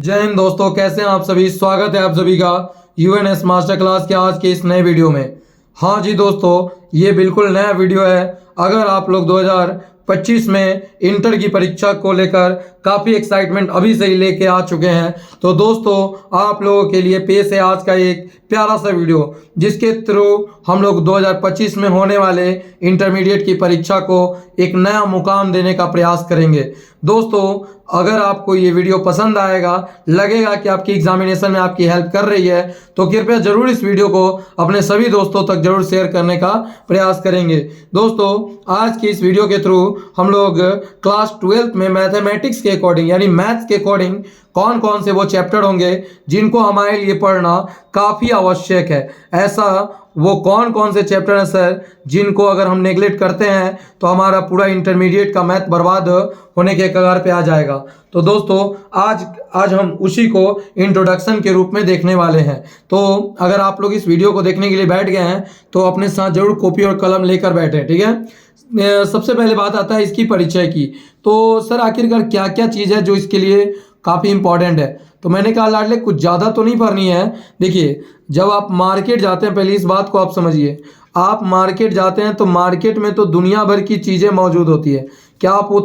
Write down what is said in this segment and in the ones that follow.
जय हिंद दोस्तों, कैसे हैं आप सभी। स्वागत है आप सभी का यूएनएस मास्टर क्लास के आज के इस नए वीडियो में। हाँ जी दोस्तों, ये बिल्कुल नया वीडियो है। अगर आप लोग 2025 में इंटर की परीक्षा को लेकर काफ़ी एक्साइटमेंट अभी से ही लेके आ चुके हैं, तो दोस्तों आप लोगों के लिए पेश है आज का एक प्यारा सा वीडियो, जिसके थ्रू हम लोग 2025 में होने वाले इंटरमीडिएट की परीक्षा को एक नया मुकाम देने का प्रयास करेंगे। दोस्तों अगर आपको ये वीडियो पसंद आएगा, लगेगा कि आपकी एग्जामिनेशन में आपकी हेल्प कर रही है, तो कृपया जरूर इस वीडियो को अपने सभी दोस्तों तक जरूर शेयर करने का प्रयास करेंगे। दोस्तों आज की इस वीडियो के थ्रू हम लोग क्लास 12th में मैथमेटिक्स के अकॉर्डिंग यानी मैथ्स के अकॉर्डिंग कौन कौन से वो चैप्टर होंगे जिनको हमारे लिए पढ़ना काफ़ी आवश्यक है। ऐसा वो कौन कौन से चैप्टर हैं सर जिनको अगर हम नेगलेक्ट करते हैं तो हमारा पूरा इंटरमीडिएट का मैथ बर्बाद होने के कगार पे आ जाएगा। तो दोस्तों आज हम उसी को इंट्रोडक्शन के रूप में देखने वाले हैं। तो अगर आप लोग इस वीडियो को देखने के लिए बैठ गए हैं तो अपने साथ जरूर कॉपी और कलम लेकर बैठे, ठीक है। सबसे पहले बात आता है इसकी परिचय की। तो सर आखिरकार क्या क्या चीज़ है जो इसके लिए काफ़ी इंपॉर्टेंट है। तो मैंने कहा लाडले कुछ ज़्यादा तो नहीं पढ़नी है। देखिए जब आप मार्केट जाते हैं, पहले इस बात को आप समझिए, आप मार्केट जाते हैं तो मार्केट में तो दुनिया भर की चीज़ें मौजूद होती है। क्या आप वो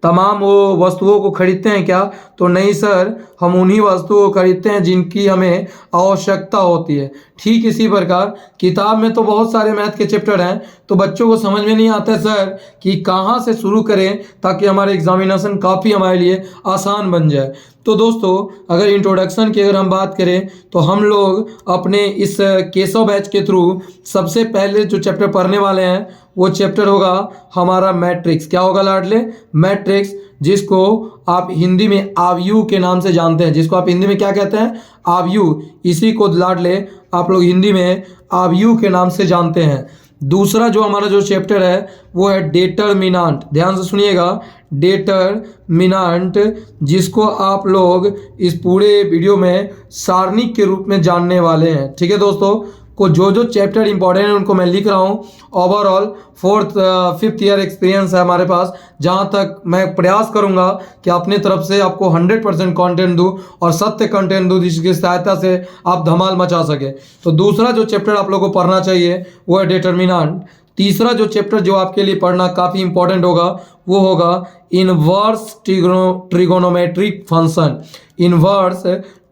तमाम वो वस्तुओं को खरीदते हैं क्या? तो नहीं सर, हम उन्हीं वस्तुओं को खरीदते हैं जिनकी हमें आवश्यकता होती है। ठीक इसी प्रकार किताब में तो बहुत सारे मैथ के चैप्टर हैं, तो बच्चों को समझ में नहीं आता है सर कि कहाँ से शुरू करें ताकि हमारे एग्जामिनेशन काफ़ी हमारे लिए आसान बन जाए। तो दोस्तों अगर इंट्रोडक्शन की अगर हम बात करें तो हम लोग अपने इस केशव बैच के थ्रू सबसे पहले जो चैप्टर पढ़ने वाले हैं वो चैप्टर होगा हमारा मैट्रिक्स। क्या होगा लाडले? मैट्रिक्स, जिसको आप हिंदी में आव्यूह के नाम से जानते हैं। जिसको आप हिंदी में क्या कहते हैं? आव्यूह। इसी को लाडले आप लोग हिंदी में आव्यूह के नाम से जानते हैं। दूसरा जो हमारा जो चैप्टर है वो है डेटरमिनेंट। ध्यान से सुनिएगा, डेटरमिनेंट, जिसको आप लोग इस पूरे वीडियो में सारणिक के रूप में जानने वाले हैं। ठीक है दोस्तों, को जो चैप्टर इंपॉर्टेंट है उनको मैं लिख रहा हूँ। ओवरऑल 5th ईयर एक्सपीरियंस है हमारे पास, जहाँ तक मैं प्रयास करूँगा कि अपने तरफ से आपको 100% कंटेंट दूँ और सत्य कंटेंट दूँ जिसकी सहायता से आप धमाल मचा सके। तो दूसरा जो चैप्टर आप लोगों को पढ़ना चाहिए वो है डेटरमिनेंट। तीसरा जो चैप्टर जो आपके लिए पढ़ना काफ़ी इंपॉर्टेंट होगा वो होगा inverse trigonometric function. Inverse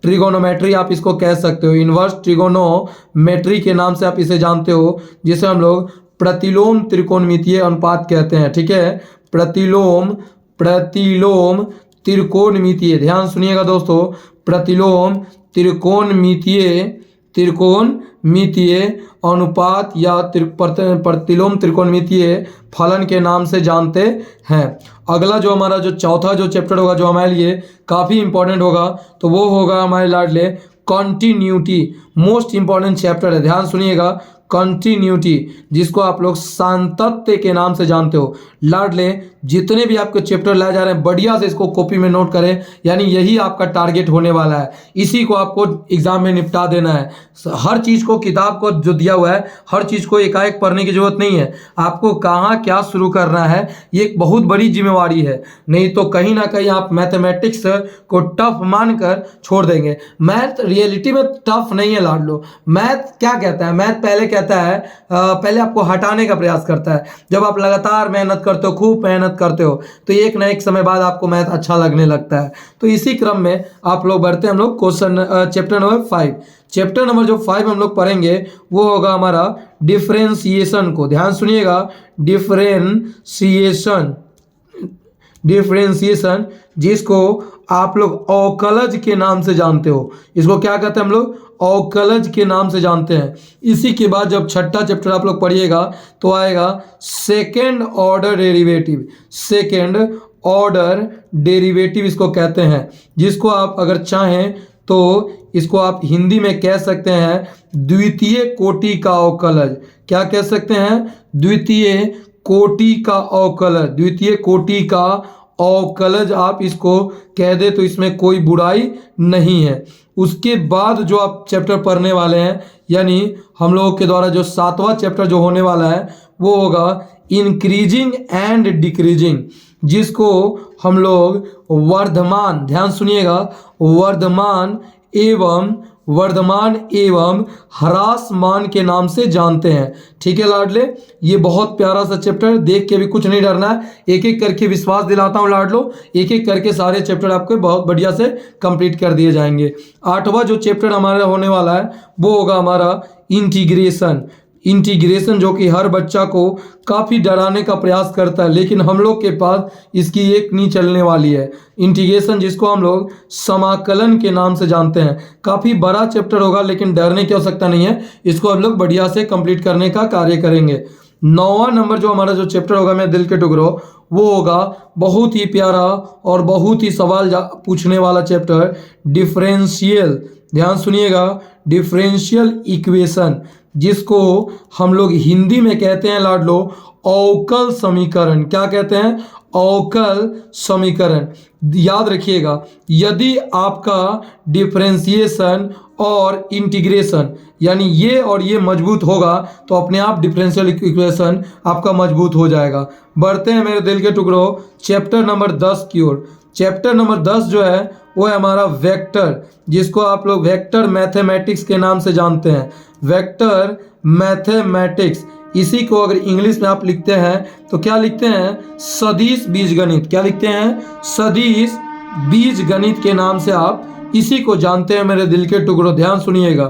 trigonometry आप इसको कह सकते हो। इनवर्स ट्रिगोनोमेट्री के नाम से आप इसे जानते हो, जिसे हम लोग प्रतिलोम त्रिकोणमितीय अनुपात कहते हैं। ठीक है, प्रतिलोम त्रिकोणमितीय। ध्यान सुनिएगा दोस्तों, प्रतिलोम त्रिकोणमितीय अनुपात या प्रतिलोम त्रिकोणमितीय फलन के नाम से जानते हैं। अगला जो हमारा जो चौथा जो चैप्टर होगा जो हमारे लिए काफ़ी इंपॉर्टेंट होगा तो वो होगा हमारे लाडले कंटिन्यूटी। मोस्ट इंपॉर्टेंट चैप्टर है, ध्यान सुनिएगा, कंटिन्यूटी, जिसको आप लोग सातत्य के नाम से जानते हो। लाडले जितने भी आपके चैप्टर लाए जा रहे हैं बढ़िया से इसको कॉपी में नोट करें, यानी यही आपका टारगेट होने वाला है। इसी को आपको एग्जाम में निपटा देना है। हर चीज़ को, किताब को जो दिया हुआ है हर चीज़ को एकाएक पढ़ने की जरूरत नहीं है। आपको कहाँ क्या शुरू करना है ये एक बहुत बड़ी जिम्मेवारी है, नहीं तो कहीं ना कहीं आप मैथमेटिक्स को टफ मानकर छोड़ देंगे। मैथ रियलिटी में टफ नहीं है लाडलो। मैथ क्या कहता है? मैथ पहले कहता है पहले आपको हटाने का प्रयास करता है। जब आप लगातार मेहनत करते हो, खूब मेहनत करते हो, तो एक ना एक समय बाद आपको मैथ अच्छा लगने लगता है। तो इसी क्रम में आप लोग बढ़ते हैं, हम लोग चैप्टर नंबर 5। चैप्टर नंबर जो 5 हम लोग पढ़ेंगे वो होगा हमारा डिफरेंशिएशन को। ध्यान सुनिएगा, डिफरेंशिएशन, जिसको आप लोग अवकलज के नाम से जानते हो। इसको क्या कहते हैं? हम लोग अवकलज के नाम से जानते हैं। इसी के बाद जब छठा चैप्टर आप लोग पढ़िएगा तो आएगा second order derivative. Second order derivative इसको कहते हैं, जिसको आप अगर चाहें तो इसको आप हिंदी में कह सकते हैं द्वितीय कोटि का अवकलज। क्या कह सकते हैं? द्वितीय कोटि का अवकलज। द्वितीय कोटि का अवकलज आप इसको कह दे तो इसमें कोई बुराई नहीं है। उसके बाद जो आप चैप्टर पढ़ने वाले हैं, यानी हम लोगों के द्वारा जो 7वां चैप्टर जो होने वाला है वो होगा इंक्रीजिंग एंड डिक्रीजिंग। जिसको हम लोग वर्धमान, ध्यान सुनिएगा, वर्धमान एवं ह्रासमान के नाम से जानते हैं। ठीक है लाडले, ये बहुत प्यारा सा चैप्टर, देख के भी कुछ नहीं डरना है, एक एक करके विश्वास दिलाता हूँ लाडलो, एक एक करके सारे चैप्टर आपको बहुत बढ़िया से कंप्लीट कर दिए जाएंगे। 8वां जो चैप्टर हमारा होने वाला है वो होगा हमारा इंटीग्रेशन, जो कि हर बच्चा को काफ़ी डराने का प्रयास करता है, लेकिन हम लोग के पास इसकी एक नहीं चलने वाली है। इंटीग्रेशन, जिसको हम लोग समाकलन के नाम से जानते हैं, काफ़ी बड़ा चैप्टर होगा, लेकिन डरने की आवश्यकता नहीं है, इसको हम लोग बढ़िया से कंप्लीट करने का कार्य करेंगे। 9वां नंबर जो हमारा जो चैप्टर होगा मेरे दिल के टुकड़ों, वो होगा बहुत ही प्यारा और बहुत ही सवाल पूछने वाला चैप्टर, डिफरेंशियल। ध्यान सुनिएगा, डिफरेंशियल इक्वेशन, जिसको हम लोग हिंदी में कहते हैं लाडलो अवकल समीकरण। क्या कहते हैं? अवकल समीकरण। याद रखिएगा, यदि आपका डिफरेंशिएशन और इंटीग्रेशन यानी ये और ये मजबूत होगा तो अपने आप डिफरेंशियल इक्वेशन आपका मजबूत हो जाएगा। बढ़ते हैं मेरे दिल के टुकड़ों चैप्टर नंबर 10 की ओर। चैप्टर नंबर 10 जो है वो है हमारा वेक्टर, जिसको आप लोग वेक्टर मैथमेटिक्स के नाम से जानते हैं। वेक्टर मैथमेटिक्स, इसी को अगर इंग्लिश में आप लिखते हैं तो क्या लिखते हैं? सदिश बीजगणित। क्या लिखते हैं? सदिश बीजगणित के नाम से आप इसी को जानते हैं मेरे दिल के टुकड़ों, ध्यान सुनिएगा।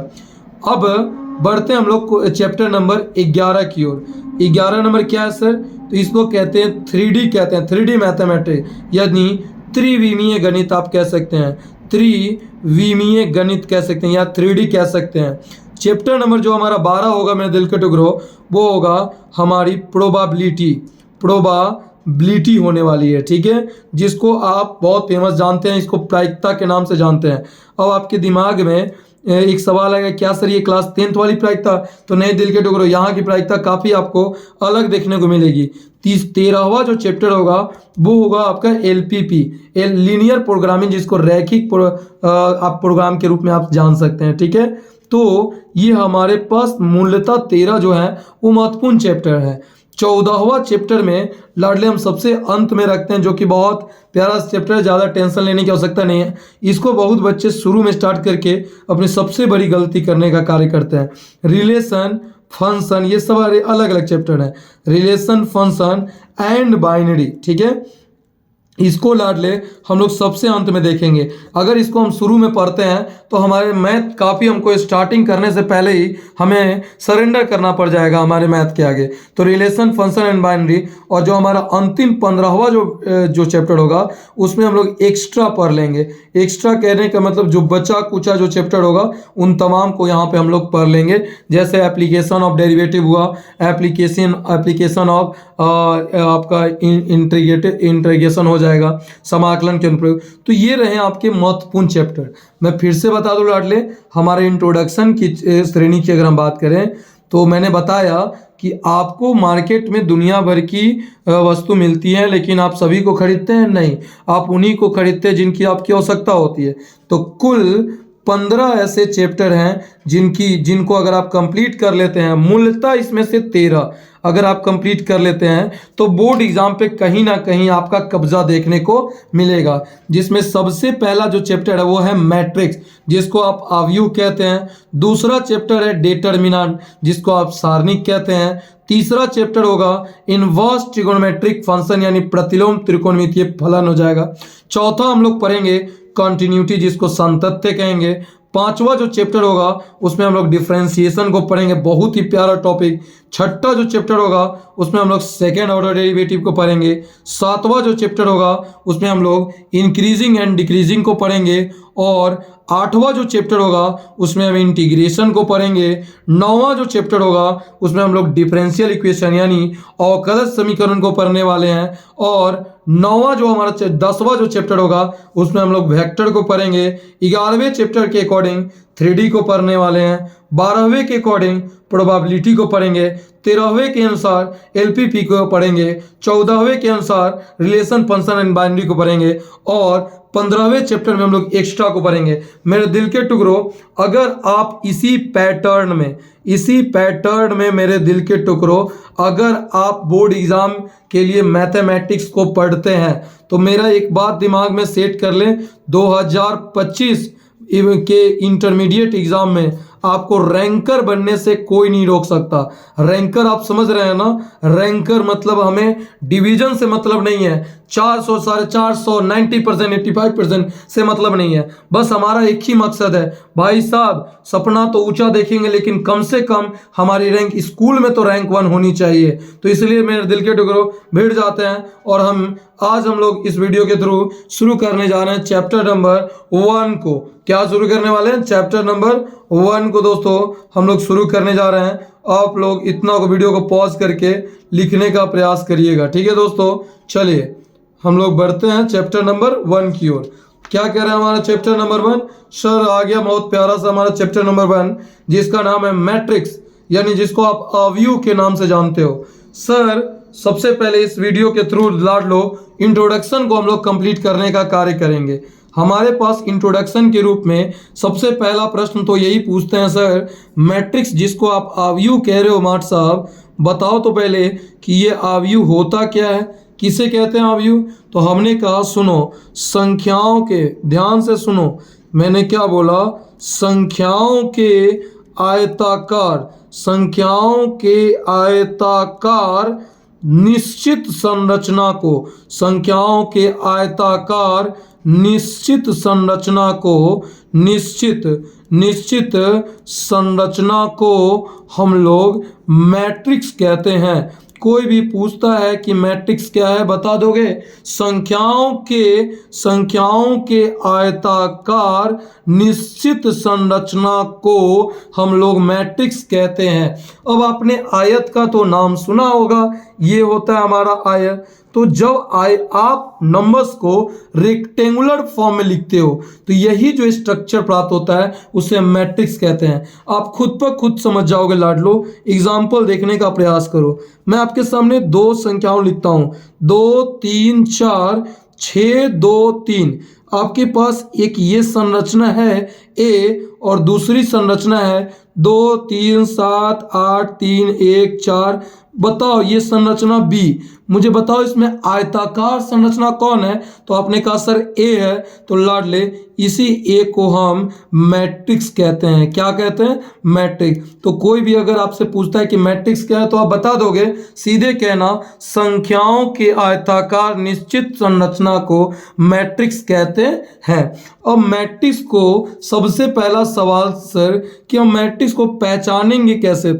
अब बढ़ते हैं हम लोग चैप्टर नंबर 11 की ओर। 11 नंबर क्या है सर? तो इसको कहते हैं 3D, कहते हैं 3D मैथमेटिक्स, यानी त्रिविमीय गणित आप कह सकते हैं, त्रिविमीय गणित कह सकते हैं या 3D कह सकते हैं। चैप्टर नंबर जो हमारा 12 होगा मेरे दिल के टुकड़ों, वो होगा हमारी प्रोबाबिलिटी होने वाली है। ठीक है, जिसको आप बहुत फेमस जानते हैं, इसको प्रायिकता के नाम से जानते हैं। अब आपके दिमाग में एक सवाल आएगा, क्या सर ये क्लास 10th वाली प्रायिकता? तो नहीं दिल के टुकड़ों, यहाँ की प्रायिकता काफ़ी आपको अलग देखने को मिलेगी। 13वां जो चैप्टर होगा वो होगा आपका LPP, लीनियर प्रोग्रामिंग, जिसको रैखिक आप प्रोग्राम के रूप में आप जान सकते हैं। ठीक है, तो ये हमारे पास मूलतः 13 जो है वो महत्वपूर्ण चैप्टर है। 14वां चैप्टर में लाडले हम सबसे अंत में रखते हैं, जो कि बहुत प्यारा चैप्टर है, ज़्यादा टेंशन लेने की आवश्यकता नहीं है। इसको बहुत बच्चे शुरू में स्टार्ट करके अपनी सबसे बड़ी गलती करने का कार्य करते हैं। रिलेशन, फंक्शन, ये सब अलग अलग चैप्टर हैं। Relation, function and binary. ठीक है, इसको लाडले हम लोग सबसे अंत में देखेंगे। अगर इसको हम शुरू में पढ़ते हैं तो हमारे मैथ काफ़ी, हमको स्टार्टिंग करने से पहले ही हमें सरेंडर करना पड़ जाएगा हमारे मैथ के आगे। तो रिलेशन, फंक्शन एंड बाइनरी, और जो हमारा अंतिम 15वां जो चैप्टर होगा उसमें हम लोग एक्स्ट्रा पढ़ लेंगे। एक्स्ट्रा कहने का मतलब जो बचा कुचा जो चैप्टर होगा उन तमाम को यहाँ पे हम लोग पढ़ लेंगे। जैसे एप्लीकेशन ऑफ डेरिवेटिव हुआ, एप्लीकेशन ऑफ आपका इंटीग्रेशन हो जाएगा, समाकलन के अनुप्रयोग। तो ये रहे आपके महत्वपूर्ण चैप्टर। मैं फिर से बता दूं लाडले, हमारे इंट्रोडक्शन की श्रेणी की अगर हम बात करें तो मैंने बताया कि आपको मार्केट में दुनिया भर की वस्तु मिलती है, लेकिन आप सभी को खरीदते हैं? नहीं, आप उन्हीं को खरीदते हैं जिनकी आपकी आवश्यकता होती है। तो कुल 15 ऐसे चैप्टर हैं जिनको अगर आप कंप्लीट कर लेते हैं, मूलतः इसमें से 13 अगर आप कंप्लीट कर लेते हैं तो बोर्ड एग्जाम पे कहीं ना कहीं आपका कब्जा देखने को मिलेगा। जिसमें सबसे पहला जो चैप्टर है वो है मैट्रिक्स, जिसको आप अवयव कहते हैं। दूसरा चैप्टर है डिटर्मिनेंट, जिसको आप सारणिक कहते हैं। तीसरा चैप्टर होगा इनवर्स ट्रिगोनोमेट्रिक फंक्शन, यानी प्रतिलोम त्रिकोणमितीय फलन हो जाएगा। चौथा हम लोग पढ़ेंगे कंटिन्यूटी, जिसको सातत्य कहेंगे। 5वां जो चैप्टर होगा उसमें हम लोग डिफरेंशिएशन को पढ़ेंगे, बहुत ही प्यारा टॉपिक। 6ठा जो चैप्टर होगा उसमें हम लोग सेकेंड ऑर्डर डेरिवेटिव को पढ़ेंगे। 7वां जो चैप्टर होगा उसमें हम लोग इंक्रीजिंग एंड डिक्रीजिंग को पढ़ेंगे। और 8वां जो चैप्टर होगा उसमें हम इंटीग्रेशन को पढ़ेंगे। 9वां जो चैप्टर होगा उसमें हम लोग डिफरेंशियल इक्वेशन यानी अवकलज समीकरण को पढ़ने वाले हैं। और 10वां जो चैप्टर होगा उसमें हम लोग वेक्टर को पढ़ेंगे। 11वें चैप्टर के अकॉर्डिंग 3D को पढ़ने वाले हैं। 12वें के अकॉर्डिंग प्रोबेबिलिटी को पढ़ेंगे। 13वें के अनुसार LPP को पढ़ेंगे। 14वें के अनुसार रिलेशन, फंक्शन एंड बाइनरी को पढ़ेंगे। और 15वें चैप्टर में हम लोग एक्स्ट्रा को पढ़ेंगे। मेरे दिल के टुकड़ों, अगर आप इसी पैटर्न में मेरे दिल के टुकड़ों, अगर आप बोर्ड एग्जाम के लिए मैथमेटिक्स को पढ़ते हैं तो मेरा एक बात दिमाग में सेट कर लें, 2025 के इंटरमीडिएट एग्जाम में आपको रैंकर बनने से कोई नहीं रोक सकता। रैंकर आप समझ रहे हैं ना, रैंकर मतलब हमें डिवीजन से मतलब नहीं है, 400 450 90% 85% से मतलब नहीं है। बस हमारा एक ही मकसद है, भाई साहब सपना तो ऊंचा देखेंगे लेकिन कम से कम हमारी रैंक स्कूल में तो रैंक 1 होनी चाहिए। तो इसलिए मेरे दिल के टुकड़ों भिड़ जाते हैं और आज हम लोग इस वीडियो के थ्रू शुरू करने जा रहे हैं चैप्टर नंबर 1 को। क्या शुरू करने वाले हैं? चैप्टर नंबर 1 को दोस्तों हम लोग शुरू करने जा रहे हैं। आप लोग इतना को वीडियो को पॉज करके लिखने का प्रयास करिएगा, ठीक है दोस्तों। चलिए हम लोग बढ़ते हैं चैप्टर नंबर 1 की ओर। क्या कह रहा है हमारा चैप्टर नंबर 1? सर आ गया बहुत प्यारा सा हमारा चैप्टर नंबर 1, जिसका नाम है मैट्रिक्स, यानी जिसको आप अवयव के नाम से जानते हो। सर सबसे पहले इस वीडियो के थ्रू लाड लो इंट्रोडक्शन को हम लोग कंप्लीट करने का कार्य करेंगे। हमारे पास इंट्रोडक्शन के रूप में सबसे पहला प्रश्न तो यही पूछते हैं, सर मैट्रिक्स जिसको आप अवयव कह रहे हो माट साहब, बताओ तो पहले कि ये अवयव होता क्या है, किसे कहते हैं अवयव? तो हमने कहा सुनो, संख्याओं के, ध्यान से सुनो मैंने क्या बोला, संख्याओं के आयताकार, संख्याओं के आयताकार निश्चित संरचना को, संख्याओं के आयताकार निश्चित संरचना को, निश्चित संरचना को हम लोग मैट्रिक्स कहते हैं। कोई भी पूछता है कि मैट्रिक्स क्या है, बता दोगे? संख्याओं के आयताकार निश्चित संरचना को हम लोग मैट्रिक्स कहते हैं। अब आपने आयत का तो नाम सुना होगा, ये होता है हमारा आयत। तो जब आप नंबर्स को रेक्टेंगुलर फॉर्म में लिखते हो तो यही जो स्ट्रक्चर प्राप्त होता है उसे मैट्रिक्स कहते हैं। आप खुद पर खुद समझ जाओगे लाडलो, एग्जाम्पल देखने का प्रयास करो। मैं आपके सामने 2 संख्याओं लिखता हूं, 2 3 4 6 2 3। आपके पास एक ये संरचना है ए और दूसरी संरचना है 2 3 7 8 3 1 4। बताओ ये संरचना बी, मुझे बताओ इसमें आयताकार संरचना कौन है? तो आपने कहा सर ए है, तो लाडले इसी ए को हम मैट्रिक्स कहते हैं। क्या कहते हैं? मैट्रिक्स। तो कोई भी अगर आपसे पूछता है कि मैट्रिक्स क्या है तो आप बता दोगे, सीधे कहना संख्याओं के आयताकार निश्चित संरचना को मैट्रिक्स कहते हैं। अब मैट्रिक्स को सबसे पहला सवाल सर कि हम मैट्रिक्स को पहचानेंगे कैसे?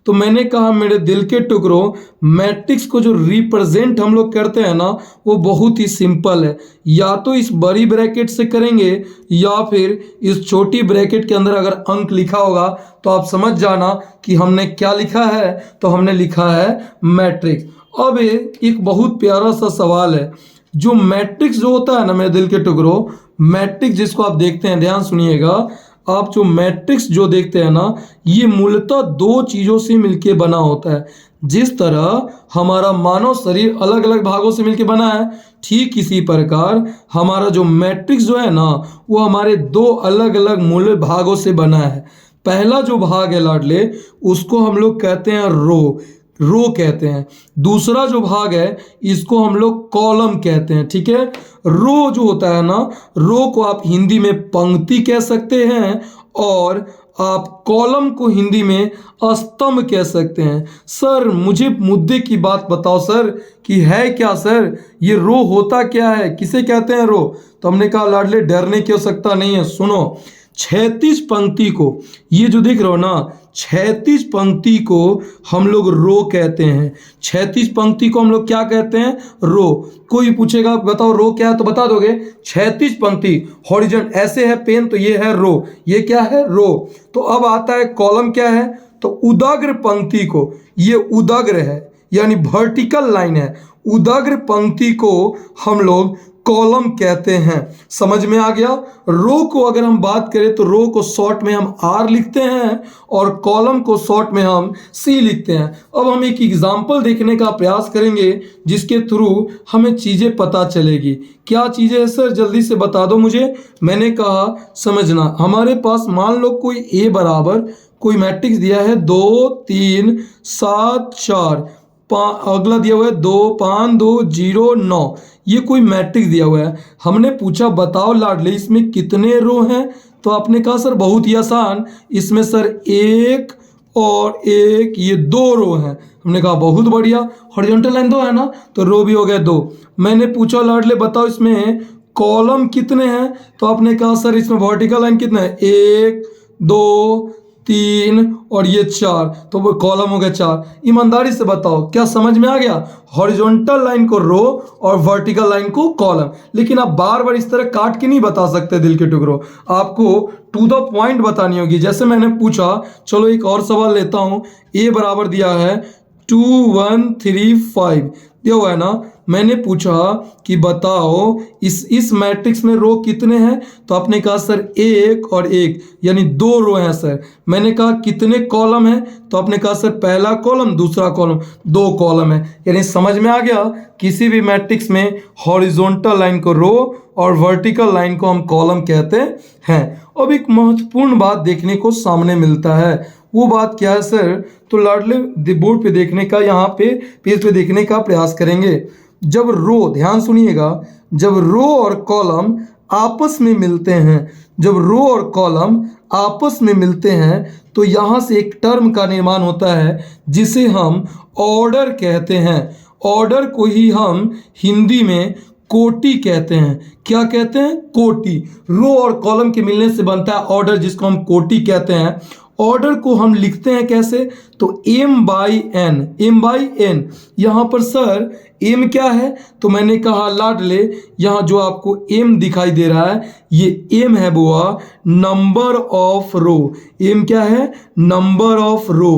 तो मैंने कहा मेरे दिल के टुकड़ों, मैट्रिक्स को जो रिप्रेजेंट हम लोग करते हैं ना वो बहुत ही सिंपल है। या तो इस बड़ी ब्रैकेट से करेंगे या फिर इस छोटी ब्रैकेट के अंदर अगर अंक लिखा होगा तो आप समझ जाना कि हमने क्या लिखा है, तो हमने लिखा है मैट्रिक्स। अब एक बहुत प्यारा सा सवाल है, जो मैट्रिक्स जो होता है ना मेरे दिल के टुकड़ों, मैट्रिक्स जिसको आप देखते हैं, ध्यान सुनिएगा, आप जो मैट्रिक्स जो देखते हैं ना ये मूलतः 2 चीज़ों से मिलके बना होता है। जिस तरह हमारा मानव शरीर अलग अलग भागों से मिलके बना है, ठीक इसी प्रकार हमारा जो मैट्रिक्स जो है ना वो हमारे 2 अलग अलग मूल भागों से बना है। पहला जो भाग है लाडले उसको हम लोग कहते हैं रो कहते हैं। दूसरा जो भाग है इसको हम लोग कॉलम कहते हैं, ठीक है। रो जो होता है ना, रो को आप हिंदी में पंक्ति कह सकते हैं और आप कॉलम को हिंदी में स्तंभ कह सकते हैं। सर मुझे मुद्दे की बात बताओ सर कि है क्या सर, ये रो होता क्या है, किसे कहते हैं रो? तो हमने कहा लाडले डरने की आवश्यकता नहीं है, सुनो। 36 पंक्ति को, ये जो देख रहे हो ना 36 पंक्ति को हम लोग रो कहते हैं। 36 पंक्ति को हम लोग क्या कहते हैं? रो। कोई पूछेगा बताओ रो क्या है तो बता दोगे 36 पंक्ति हॉरिजॉन्टल ऐसे है पेन तो ये है रो, ये क्या है? रो। तो अब आता है कॉलम क्या है? तो उदाग्र पंक्ति को, ये उदाग्र है यानी वर्टिकल लाइन है, उदाग्र पंक्ति को हम लोग कॉलम कहते हैं। समझ में आ गया। रो को अगर हम बात करें तो रो को शॉर्ट में हम आर लिखते हैं और कॉलम को शॉर्ट में हम सी लिखते हैं। अब हम एक एग्जाम्पल देखने का प्रयास करेंगे जिसके थ्रू हमें चीज़ें पता चलेगी। क्या चीज़ें है सर, जल्दी से बता दो मुझे। मैंने कहा समझना। हमारे पास मान लो कोई ए बराबर कोई मैट्रिक्स दिया है 2 3 7 4, अगला दिया हुआ है 2 5 2 0 9। ये कोई मैट्रिक्स दिया हुआ है। हमने पूछा बताओ लाडले इसमें कितने रो हैं, तो आपने कहा सर बहुत ही आसान, इसमें सर एक और एक, ये 2 रो हैं। हमने कहा बहुत बढ़िया, हॉरिजॉन्टल लाइन 2 है ना, तो रो भी हो गया 2। मैंने पूछा लाडले बताओ इसमें कॉलम कितने हैं, तो आपने कहा सर इसमें वर्टिकल लाइन कितने हैं, 1 2 3 और ये 4, तो वो कॉलम हो गया 4। ईमानदारी से बताओ क्या समझ में आ गया। हॉरिजॉन्टल लाइन को रो और वर्टिकल लाइन को कॉलम। लेकिन आप बार बार इस तरह काट के नहीं बता सकते दिल के टुकड़ों, आपको टू द पॉइंट बतानी होगी। जैसे मैंने पूछा, चलो एक और सवाल लेता हूं। ए बराबर दिया है 2 1 3 5 दिया हुआ है ना। मैंने पूछा कि बताओ इस मैट्रिक्स में रो कितने हैं, तो आपने कहा सर 1 और 1 यानी 2 रो हैं सर। मैंने कहा कितने कॉलम हैं, तो आपने कहा सर पहला कॉलम दूसरा कॉलम, 2 कॉलम है। यानी समझ में आ गया, किसी भी मैट्रिक्स में हॉरिजॉन्टल लाइन को रो और वर्टिकल लाइन को हम कॉलम कहते हैं। अब एक महत्वपूर्ण बात देखने को सामने मिलता है, वो बात क्या है सर, तो लाडले बोर्ड पे देखने का, यहाँ पे पेज पे देखने का प्रयास करेंगे। जब रो, ध्यान सुनिएगा, जब रो और कॉलम आपस में मिलते हैं, जब रो और कॉलम आपस में मिलते हैं तो यहाँ से एक टर्म का निर्माण होता है जिसे हम ऑर्डर कहते हैं। ऑर्डर को ही हम हिंदी में कोटि कहते हैं। क्या कहते हैं, कोटि। रो और कॉलम के मिलने से बनता है ऑर्डर, जिसको हम कोटि कहते हैं। ऑर्डर को हम लिखते हैं कैसे, तो m/n, m/n। यहाँ पर सर m क्या है, तो मैंने कहा लाडले यहाँ जो आपको m दिखाई दे रहा है ये m है बुआ, नंबर ऑफ रो। m क्या है, नंबर ऑफ रो।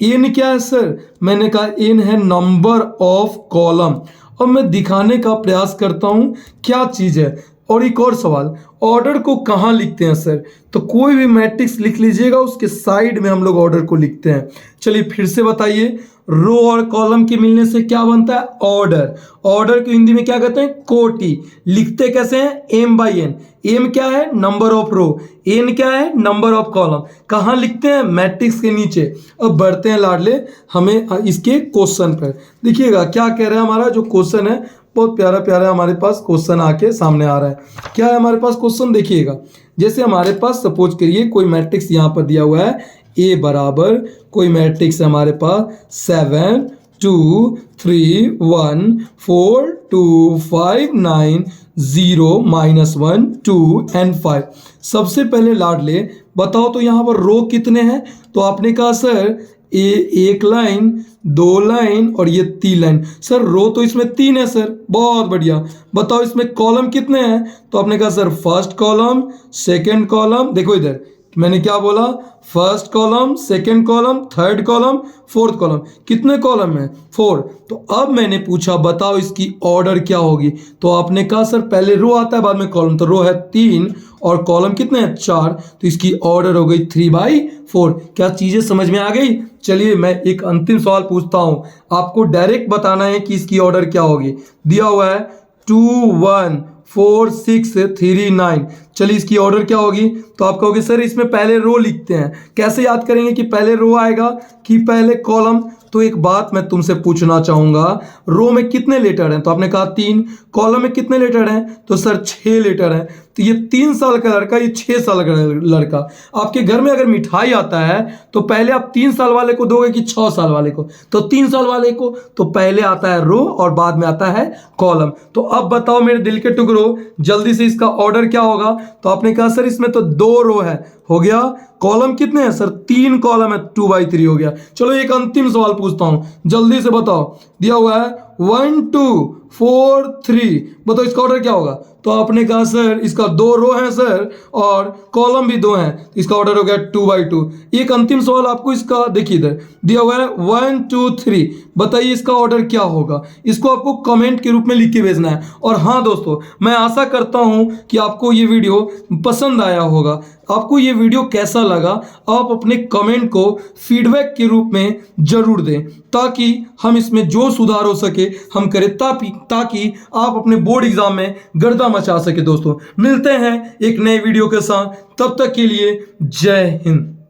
n क्या है सर, मैंने कहा n है नंबर ऑफ कॉलम। अब मैं दिखाने का प्रयास करता हूँ क्या चीज़ है। और एक और सवाल, ऑर्डर को कहाँ लिखते हैं सर, तो कोई भी मैट्रिक्स लिख लीजिएगा उसके साइड में हम लोग ऑर्डर को लिखते हैं। चलिए फिर से बताइए, रो और कॉलम के मिलने से क्या बनता है, ऑर्डर। ऑर्डर को हिंदी में क्या कहते हैं, कोटि। लिखते कैसे हैं, m/n। m क्या है, नंबर ऑफ रो। n क्या है, नंबर ऑफ कॉलम। कहाँ लिखते हैं, मैट्रिक्स के नीचे। अब बढ़ते हैं लाडले हमें इसके क्वेश्चन पर। देखिएगा क्या कह रहा है हमारा जो क्वेश्चन है, बहुत प्यारा प्यारा हमारे पास क्वेश्चन आके सामने आ रहा है। क्या है हमारे पास क्वेश्चन, देखिएगा। जैसे हमारे पास सपोज करिए कोई मैट्रिक्स यहाँ पर दिया हुआ है, ए बराबर कोई मैट्रिक्स है हमारे पास 7 2 3 1 4 2 5 9 0 -1 2 and 5। सबसे पहले लाडले बताओ तो यहाँ पर रो कितने हैं, तो आपने कहा सर एक लाइन 2 लाइन और ये 3 लाइन। सर रो तो इसमें 3 है सर, बहुत बढ़िया। बताओ इसमें कॉलम कितने हैं, तो आपने कहा sir first column second column, देखो इधर मैंने क्या बोला, first column second column third column fourth column. कितने कॉलम है, 4। तो अब मैंने पूछा बताओ इसकी ऑर्डर क्या होगी, तो आपने कहा सर पहले रो आता है बाद में कॉलम, तो रो है 3 और कॉलम कितने हैं 4, तो इसकी ऑर्डर हो गई 3/4। क्या चीज़ें समझ में आ गई। चलिए मैं एक अंतिम सवाल पूछता हूँ, आपको डायरेक्ट बताना है कि इसकी ऑर्डर क्या होगी। दिया हुआ है 2 1 4 6 3 9। चलिए इसकी ऑर्डर क्या होगी, तो आप कहोगे सर इसमें पहले रो लिखते हैं। कैसे याद करेंगे कि पहले रो आएगा कि पहले कॉलम, तो एक बात मैं तुमसे पूछना चाहूँगा, रो में कितने लेटर हैं, तो आपने कहा 3। कॉलम में कितने लेटर हैं, तो सर 6 लेटर हैं। तो ये 3 साल का लड़का, ये 6 साल का लड़का। आपके घर में अगर मिठाई आता है तो पहले आप 3 साल वाले को दोगे कि 6 साल वाले को, तो 3 साल वाले को, तो पहले आता है रो और बाद में आता है कॉलम। तो अब बताओ मेरे दिल के टुकड़ों जल्दी से इसका ऑर्डर क्या होगा, तो आपने कहा सर इसमें तो 2 रो है, हो गया। कॉलम कितने हैं सर, 3 कॉलम है, 2/3 हो गया। चलो एक अंतिम सवाल पूछता हूं, जल्दी से बताओ। दिया हुआ है 1 2 4 3, बताओ इसका ऑर्डर क्या होगा, तो आपने कहा सर इसका 2 रो हैं सर और कॉलम भी 2 हैं, इसका ऑर्डर हो गया 2/2। एक अंतिम सवाल आपको इसका देखिए, इधर दिया हुआ है 1 2 3, बताइए इसका ऑर्डर क्या होगा, इसको आपको कमेंट के रूप में लिख के भेजना है। और हाँ दोस्तों, मैं आशा करता हूं कि आपको ये वीडियो पसंद आया होगा। आपको ये वीडियो कैसा लगा आप अपने कमेंट को फीडबैक के रूप में जरूर दें, ताकि हम इसमें जो सुधार हो सके हम करें, ताकि आप अपने बोर्ड एग्जाम में गर्दा मचा सके। दोस्तों मिलते हैं एक नए वीडियो के साथ, तब तक के लिए जय हिंद।